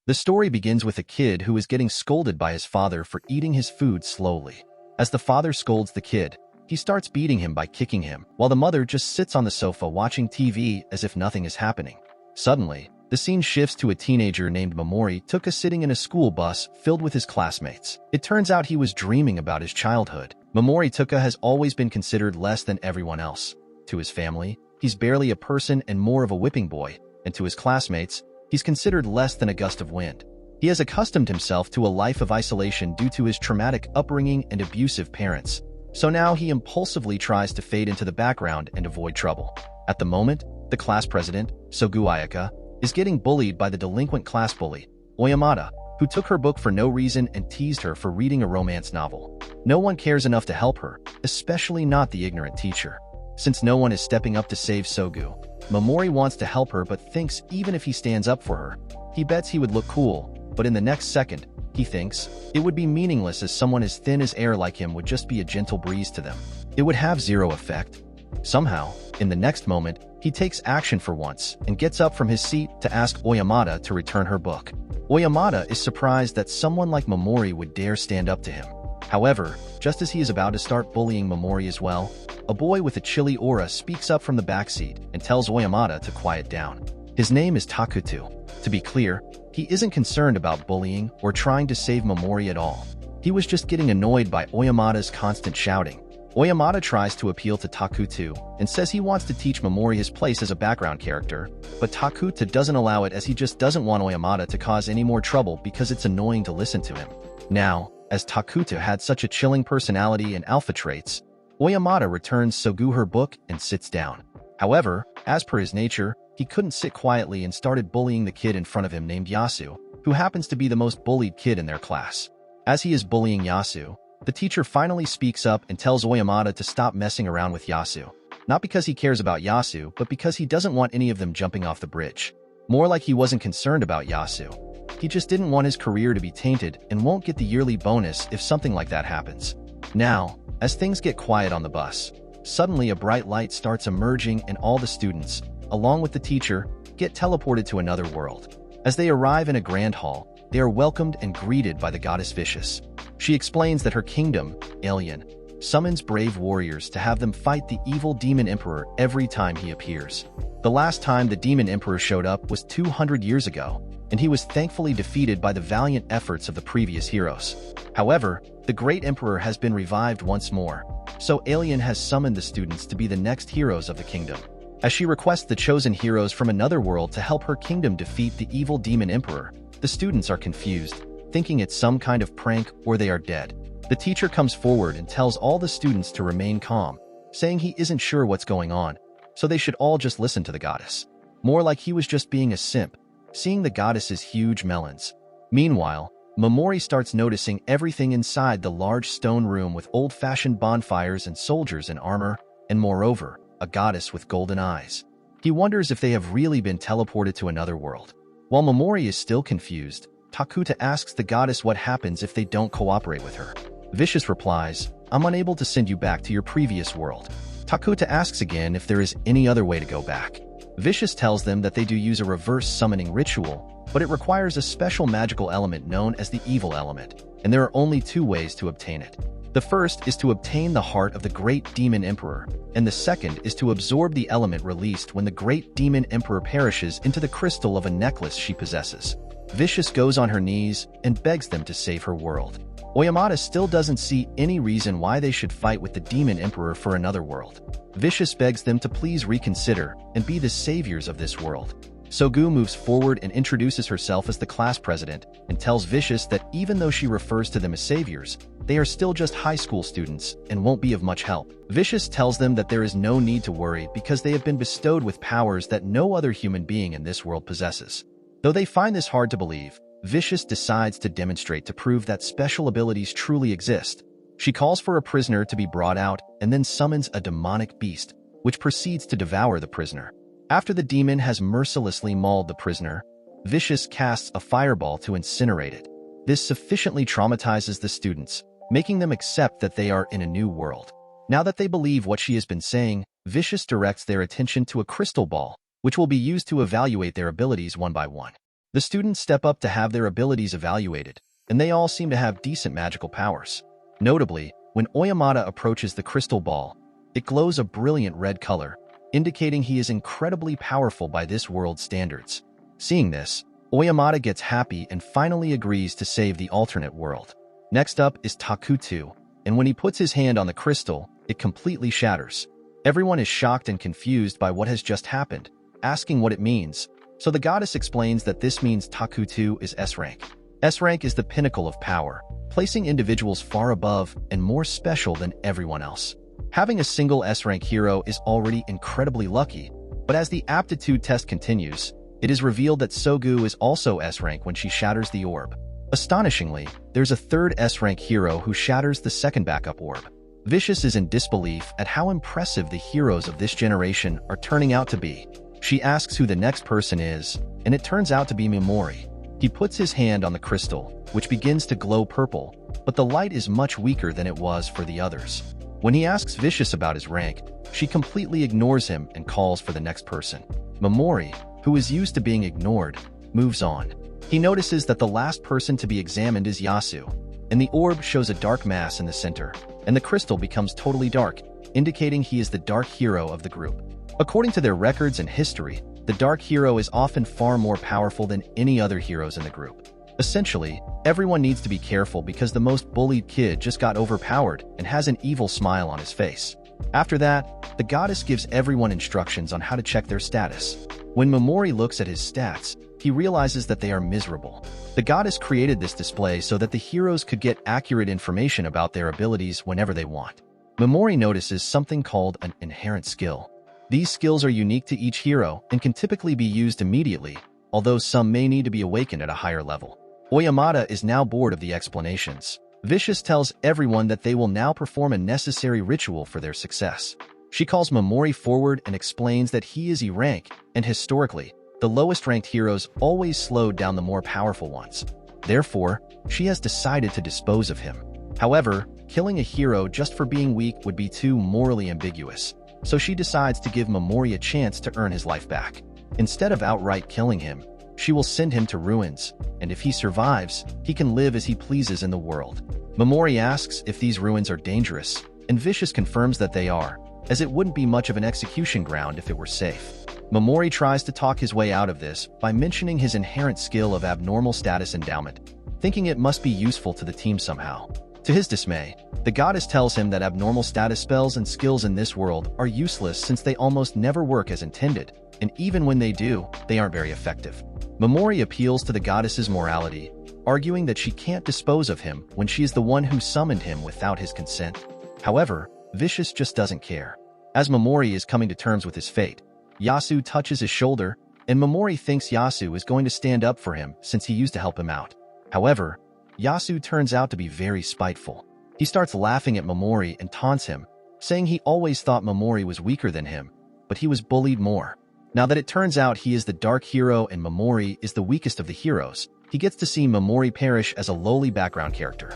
The story begins with a kid who is getting scolded by his father for eating his food slowly. As the father scolds the kid, he starts beating him by kicking him, while the mother just sits on the sofa watching TV as if nothing is happening. Suddenly, the scene shifts to a teenager named Mimori Touka sitting in a school bus filled with his classmates. It turns out he was dreaming about his childhood. Mimori Touka has always been considered less than everyone else. To his family, he's barely a person and more of a whipping boy, and to his classmates, he's considered less than a gust of wind. He has accustomed himself to a life of isolation due to his traumatic upbringing and abusive parents. So now he impulsively tries to fade into the background and avoid trouble. At the moment, the class president, Sogu Ayaka, is getting bullied by the delinquent class bully, Oyamada, who took her book for no reason and teased her for reading a romance novel. No one cares enough to help her, especially not the ignorant teacher. Since no one is stepping up to save Sogu, Mimori wants to help her but thinks even if he stands up for her, he bets he would look cool, but in the next second, he thinks it would be meaningless as someone as thin as air like him would just be a gentle breeze to them. It would have zero effect. Somehow, in the next moment, he takes action for once and gets up from his seat to ask Oyamada to return her book. Oyamada is surprised that someone like Mimori would dare stand up to him. However, just as he is about to start bullying Mimori as well, a boy with a chilly aura speaks up from the backseat and tells Oyamada to quiet down. His name is Takuto. To be clear, he isn't concerned about bullying or trying to save Mimori at all. He was just getting annoyed by Oyamada's constant shouting. Oyamada tries to appeal to Takuto and says he wants to teach Mimori his place as a background character, but Takuto doesn't allow it as he just doesn't want Oyamada to cause any more trouble because it's annoying to listen to him. Now, as Takuto had such a chilling personality and alpha traits, Oyamada returns Sogu her book and sits down. However, as per his nature, he couldn't sit quietly and started bullying the kid in front of him named Yasu, who happens to be the most bullied kid in their class. As he is bullying Yasu, the teacher finally speaks up and tells Oyamada to stop messing around with Yasu. Not because he cares about Yasu, but because he doesn't want any of them jumping off the bridge. More like he wasn't concerned about Yasu. He just didn't want his career to be tainted and won't get the yearly bonus if something like that happens. Now, as things get quiet on the bus, suddenly a bright light starts emerging and all the students, along with the teacher, get teleported to another world. As they arrive in a grand hall, they are welcomed and greeted by the goddess Vicious. She explains that her kingdom, Alien, summons brave warriors to have them fight the evil demon emperor every time he appears. The last time the demon emperor showed up was 200 years ago, and he was thankfully defeated by the valiant efforts of the previous heroes. However, the great emperor has been revived once more, so Alien has summoned the students to be the next heroes of the kingdom. As she requests the chosen heroes from another world to help her kingdom defeat the evil demon emperor, the students are confused, thinking it's some kind of prank or they are dead. The teacher comes forward and tells all the students to remain calm, saying he isn't sure what's going on, so they should all just listen to the goddess. More like he was just being a simp, seeing the goddess's huge melons. Meanwhile, Mimori starts noticing everything inside the large stone room with old-fashioned bonfires and soldiers in armor, and moreover, a goddess with golden eyes. He wonders if they have really been teleported to another world. While Mimori is still confused, Takuta asks the goddess what happens if they don't cooperate with her. Vicious replies, "I'm unable to send you back to your previous world." Takuta asks again if there is any other way to go back. Vicious tells them that they do use a reverse summoning ritual, but it requires a special magical element known as the evil element, and there are only two ways to obtain it. The first is to obtain the heart of the great demon emperor, and the second is to absorb the element released when the great demon emperor perishes into the crystal of a necklace she possesses. Vicious goes on her knees and begs them to save her world. Oyamada still doesn't see any reason why they should fight with the demon emperor for another world. Vicious begs them to please reconsider and be the saviors of this world. Sogu moves forward and introduces herself as the class president and tells Vicious that even though she refers to them as saviors, they are still just high school students and won't be of much help. Vicious tells them that there is no need to worry because they have been bestowed with powers that no other human being in this world possesses. Though they find this hard to believe, Vicious decides to demonstrate to prove that special abilities truly exist. She calls for a prisoner to be brought out and then summons a demonic beast, which proceeds to devour the prisoner. After the demon has mercilessly mauled the prisoner, Vicious casts a fireball to incinerate it. This sufficiently traumatizes the students, making them accept that they are in a new world. Now that they believe what she has been saying, Vicious directs their attention to a crystal ball, which will be used to evaluate their abilities one by one. The students step up to have their abilities evaluated, and they all seem to have decent magical powers. Notably, when Oyamata approaches the crystal ball, it glows a brilliant red color, indicating he is incredibly powerful by this world's standards. Seeing this, Oyamata gets happy and finally agrees to save the alternate world. Next up is Takutu, and when he puts his hand on the crystal, it completely shatters. Everyone is shocked and confused by what has just happened, asking what it means, so the goddess explains that this means Takutu is S-rank. S-rank is the pinnacle of power, placing individuals far above and more special than everyone else. Having a single S-rank hero is already incredibly lucky, but as the aptitude test continues, it is revealed that Sogu is also S-rank when she shatters the orb. Astonishingly, there's a third S-rank hero who shatters the second backup orb. Vicious is in disbelief at how impressive the heroes of this generation are turning out to be. She asks who the next person is, and it turns out to be Mimori. He puts his hand on the crystal, which begins to glow purple, but the light is much weaker than it was for the others. When he asks Vicious about his rank, she completely ignores him and calls for the next person. Mimori, who is used to being ignored, moves on. He notices that the last person to be examined is Yasu, and the orb shows a dark mass in the center, and the crystal becomes totally dark, indicating he is the dark hero of the group. According to their records and history, the dark hero is often far more powerful than any other heroes in the group. Essentially, everyone needs to be careful because the most bullied kid just got overpowered and has an evil smile on his face. After that, the goddess gives everyone instructions on how to check their status. When Mimori looks at his stats, he realizes that they are miserable. The goddess created this display so that the heroes could get accurate information about their abilities whenever they want. Mimori notices something called an inherent skill. These skills are unique to each hero and can typically be used immediately, although some may need to be awakened at a higher level. Oyamata is now bored of the explanations. Vicious tells everyone that they will now perform a necessary ritual for their success. She calls Mimori forward and explains that he is E-rank, and historically, the lowest-ranked heroes always slowed down the more powerful ones. Therefore, she has decided to dispose of him. However, killing a hero just for being weak would be too morally ambiguous, so she decides to give Mimori a chance to earn his life back. Instead of outright killing him, she will send him to ruins, and if he survives, he can live as he pleases in the world. Mimori asks if these ruins are dangerous, and Vicious confirms that they are, as it wouldn't be much of an execution ground if it were safe. Mimori tries to talk his way out of this by mentioning his inherent skill of abnormal status endowment, thinking it must be useful to the team somehow. To his dismay, the goddess tells him that abnormal status spells and skills in this world are useless since they almost never work as intended, and even when they do, they aren't very effective. Mimori appeals to the goddess's morality, arguing that she can't dispose of him when she is the one who summoned him without his consent. However, Vicious just doesn't care. As Mimori is coming to terms with his fate, Yasu touches his shoulder, and Mimori thinks Yasu is going to stand up for him since he used to help him out. However, Yasu turns out to be very spiteful. He starts laughing at Mimori and taunts him, saying he always thought Mimori was weaker than him, but he was bullied more. Now that it turns out he is the dark hero and Mimori is the weakest of the heroes, he gets to see Mimori perish as a lowly background character.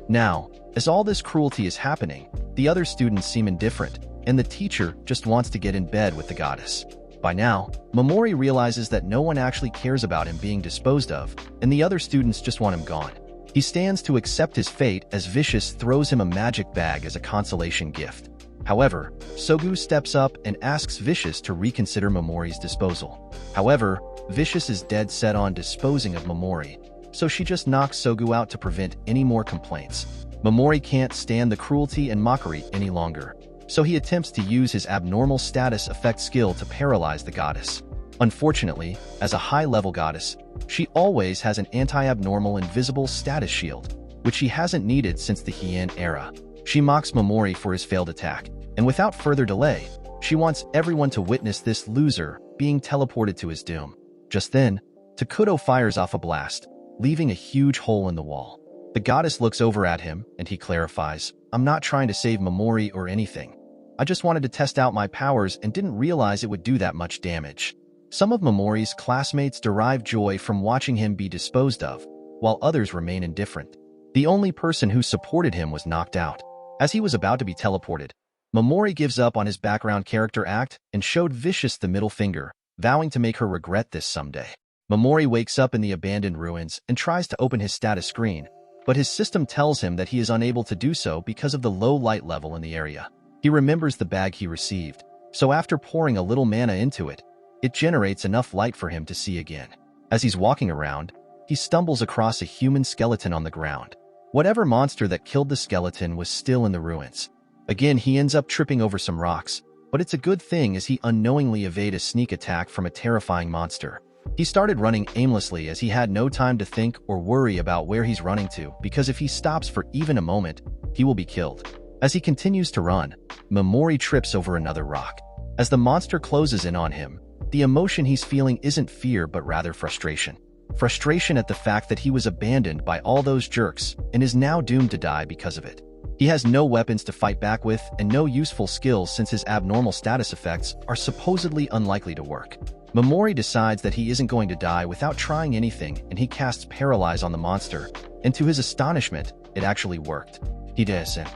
Now, as all this cruelty is happening, the other students seem indifferent, and the teacher just wants to get in bed with the goddess. By now, Mimori realizes that no one actually cares about him being disposed of, and the other students just want him gone. He stands to accept his fate as Vicious throws him a magic bag as a consolation gift. However, Sogu steps up and asks Vicious to reconsider Mimori's disposal. However, Vicious is dead set on disposing of Mimori, so she just knocks Sogu out to prevent any more complaints. Mimori can't stand the cruelty and mockery any longer, so he attempts to use his abnormal status effect skill to paralyze the goddess. Unfortunately, as a high-level goddess, she always has an anti-abnormal invisible status shield, which she hasn't needed since the Heian era. She mocks Mimori for his failed attack, and without further delay, she wants everyone to witness this loser being teleported to his doom. Just then, Takuto fires off a blast, leaving a huge hole in the wall. The goddess looks over at him, and he clarifies, "I'm not trying to save Mimori or anything. I just wanted to test out my powers and didn't realize it would do that much damage." Some of Mimori's classmates derive joy from watching him be disposed of, while others remain indifferent. The only person who supported him was knocked out. As he was about to be teleported, Mimori gives up on his background character act and showed Vicious the middle finger, vowing to make her regret this someday. Mimori wakes up in the abandoned ruins and tries to open his status screen, but his system tells him that he is unable to do so because of the low light level in the area. He remembers the bag he received, so after pouring a little mana into it, it generates enough light for him to see again. As he's walking around, he stumbles across a human skeleton on the ground. Whatever monster that killed the skeleton was still in the ruins. Again, he ends up tripping over some rocks, but it's a good thing as he unknowingly evades a sneak attack from a terrifying monster. He started running aimlessly as he had no time to think or worry about where he's running to, because if he stops for even a moment, he will be killed. As he continues to run, Mimori trips over another rock. As the monster closes in on him, the emotion he's feeling isn't fear but rather frustration. Frustration at the fact that he was abandoned by all those jerks and is now doomed to die because of it. He has no weapons to fight back with and no useful skills since his abnormal status effects are supposedly unlikely to work. Mimori decides that he isn't going to die without trying anything, and he casts Paralyze on the monster, and to his astonishment, it actually worked. He doesn't.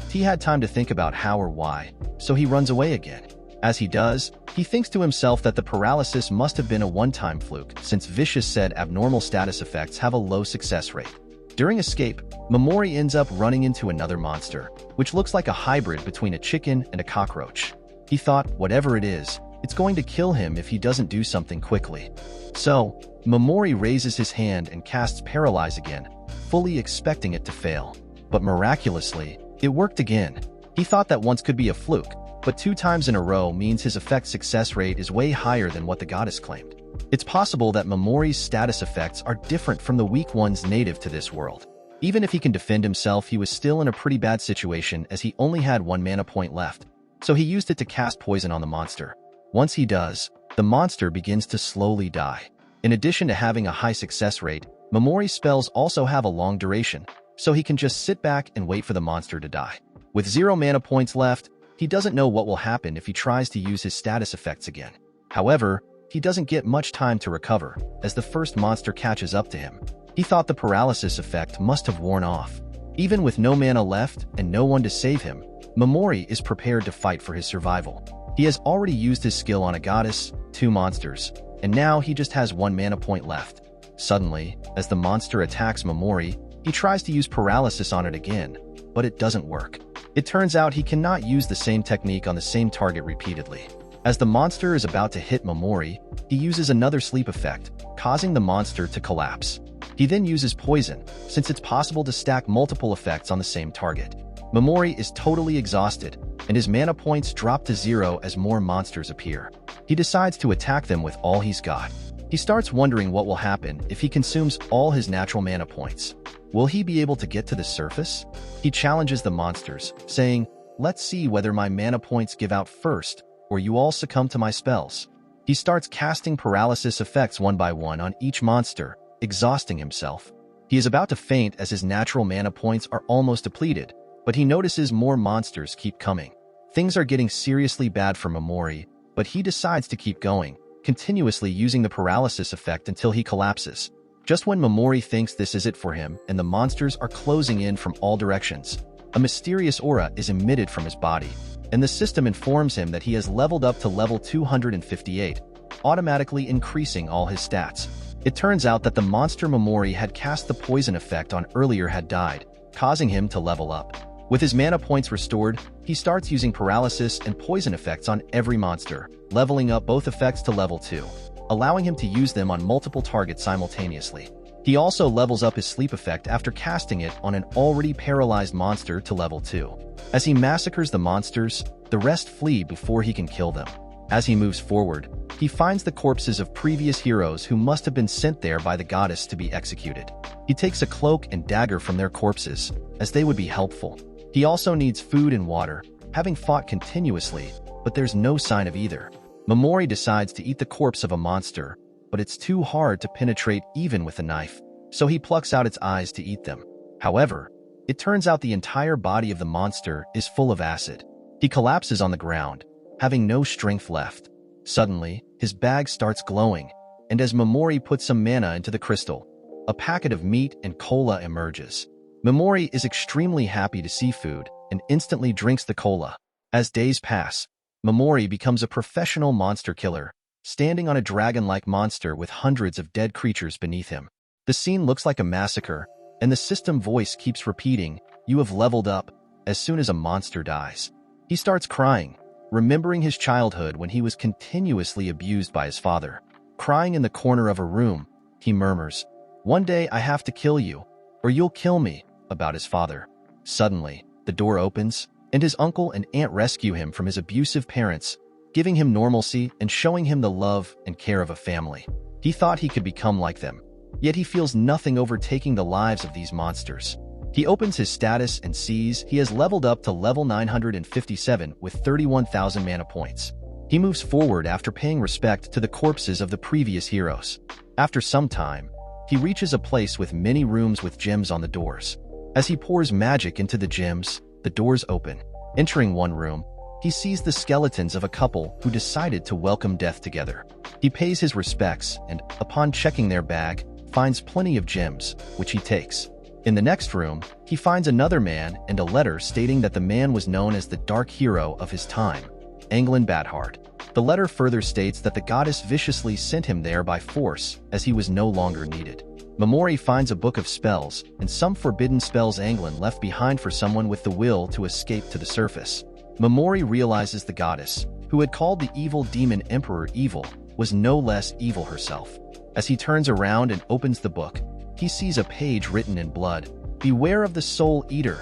He had time to think about how or why, so he runs away again. As he does, he thinks to himself that the paralysis must have been a one-time fluke, since Vicious said abnormal status effects have a low success rate. During escape, Mimori ends up running into another monster, which looks like a hybrid between a chicken and a cockroach. He thought, whatever it is, it's going to kill him if he doesn't do something quickly. So, Mimori raises his hand and casts Paralyze again, fully expecting it to fail. But miraculously, it worked again. He thought that once could be a fluke, but 2 times in a row means his effect success rate is way higher than what the goddess claimed. It's possible that Mimori's status effects are different from the weak ones native to this world. Even if he can defend himself, he was still in a pretty bad situation as he only had 1 mana point left, so he used it to cast poison on the monster. Once he does, the monster begins to slowly die. In addition to having a high success rate, Mimori's spells also have a long duration, so he can just sit back and wait for the monster to die. With 0 mana points left, he doesn't know what will happen if he tries to use his status effects again. However, he doesn't get much time to recover, as the first monster catches up to him. He thought the paralysis effect must have worn off. Even with no mana left and no one to save him, Mimori is prepared to fight for his survival. He has already used his skill on a goddess, 2 monsters, and now he just has 1 mana point left. Suddenly, as the monster attacks Mimori, he tries to use paralysis on it again, but it doesn't work. It turns out he cannot use the same technique on the same target repeatedly. As the monster is about to hit Mimori, he uses another sleep effect, causing the monster to collapse. He then uses poison, since it's possible to stack multiple effects on the same target. Mimori is totally exhausted, and his mana points drop to 0 as more monsters appear. He decides to attack them with all he's got. He starts wondering what will happen if he consumes all his natural mana points. Will he be able to get to the surface? He challenges the monsters, saying, "Let's see whether my mana points give out first, or you all succumb to my spells." He starts casting paralysis effects one by one on each monster, exhausting himself. He is about to faint as his natural mana points are almost depleted, but he notices more monsters keep coming. Things are getting seriously bad for Mimori, but he decides to keep going, continuously using the paralysis effect until he collapses. Just when Mimori thinks this is it for him and the monsters are closing in from all directions, a mysterious aura is emitted from his body, and the system informs him that he has leveled up to level 258, automatically increasing all his stats. It turns out that the monster Mimori had cast the poison effect on earlier had died, causing him to level up. With his mana points restored, he starts using paralysis and poison effects on every monster, leveling up both effects to level 2, allowing him to use them on multiple targets simultaneously. He also levels up his sleep effect after casting it on an already paralyzed monster to level 2. As he massacres the monsters, the rest flee before he can kill them. As he moves forward, he finds the corpses of previous heroes who must have been sent there by the goddess to be executed. He takes a cloak and dagger from their corpses, as they would be helpful. He also needs food and water, having fought continuously, but there's no sign of either. Mimori decides to eat the corpse of a monster, but it's too hard to penetrate even with a knife, so he plucks out its eyes to eat them. However, it turns out the entire body of the monster is full of acid. He collapses on the ground, having no strength left. Suddenly, his bag starts glowing, and as Mimori puts some mana into the crystal, a packet of meat and cola emerges. Mimori is extremely happy to see food and instantly drinks the cola. As days pass, Mimori becomes a professional monster killer, standing on a dragon-like monster with hundreds of dead creatures beneath him. The scene looks like a massacre, and the system voice keeps repeating, "You have leveled up," as soon as a monster dies. He starts crying, remembering his childhood when he was continuously abused by his father. Crying in the corner of a room, he murmurs, "One day I have to kill you, or you'll kill me," about his father. Suddenly, the door opens, and his uncle and aunt rescue him from his abusive parents, giving him normalcy and showing him the love and care of a family. He thought he could become like them, yet he feels nothing overtaking the lives of these monsters. He opens his status and sees he has leveled up to level 957 with 31,000 mana points. He moves forward after paying respect to the corpses of the previous heroes. After some time, he reaches a place with many rooms with gems on the doors. As he pours magic into the gems, the doors open. Entering one room, he sees the skeletons of a couple who decided to welcome death together. He pays his respects and, upon checking their bag, finds plenty of gems, which he takes. In the next room, he finds another man and a letter stating that the man was known as the dark hero of his time, Anglin Badheart. The letter further states that the goddess viciously sent him there by force as he was no longer needed. Mimori finds a book of spells and some forbidden spells Anglin left behind for someone with the will to escape to the surface. Mimori realizes the goddess, who had called the evil demon Emperor evil, was no less evil herself. As he turns around and opens the book, he sees a page written in blood, "Beware of the Soul Eater."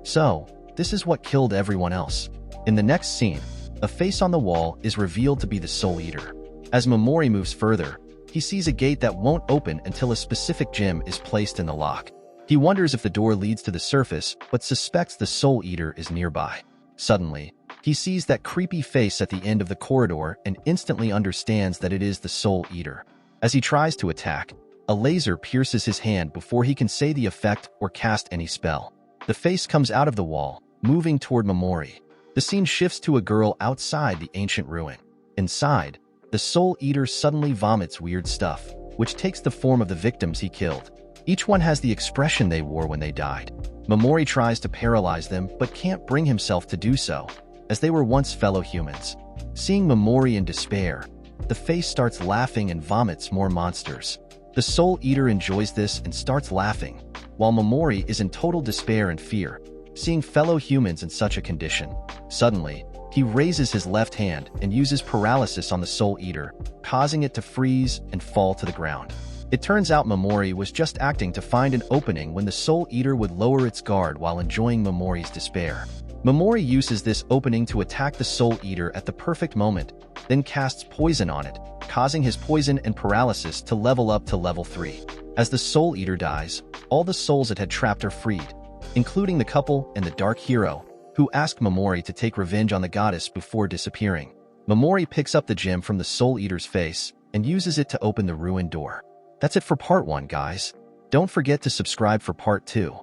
So, this is what killed everyone else. In the next scene, a face on the wall is revealed to be the Soul Eater. As Mimori moves further, he sees a gate that won't open until a specific gem is placed in the lock. He wonders if the door leads to the surface, but suspects the Soul Eater is nearby. Suddenly, he sees that creepy face at the end of the corridor and instantly understands that it is the Soul Eater. As he tries to attack, a laser pierces his hand before he can say the effect or cast any spell. The face comes out of the wall, moving toward Mimori. The scene shifts to a girl outside the ancient ruin. Inside, the Soul Eater suddenly vomits weird stuff, which takes the form of the victims he killed. Each one has the expression they wore when they died. Mimori tries to paralyze them but can't bring himself to do so, as they were once fellow humans. Seeing Mimori in despair, the face starts laughing and vomits more monsters. The Soul Eater enjoys this and starts laughing, while Mimori is in total despair and fear, seeing fellow humans in such a condition. Suddenly, he raises his left hand and uses paralysis on the Soul Eater, causing it to freeze and fall to the ground. It turns out Mimori was just acting to find an opening when the Soul Eater would lower its guard while enjoying Mimori's despair. Mimori uses this opening to attack the Soul Eater at the perfect moment, then casts poison on it, causing his poison and paralysis to level up to level 3. As the Soul Eater dies, all the souls it had trapped are freed, including the couple and the Dark Hero, who ask Mimori to take revenge on the goddess before disappearing. Mimori picks up the gem from the Soul Eater's face and uses it to open the ruined door. That's it for part 1, guys. Don't forget to subscribe for part 2.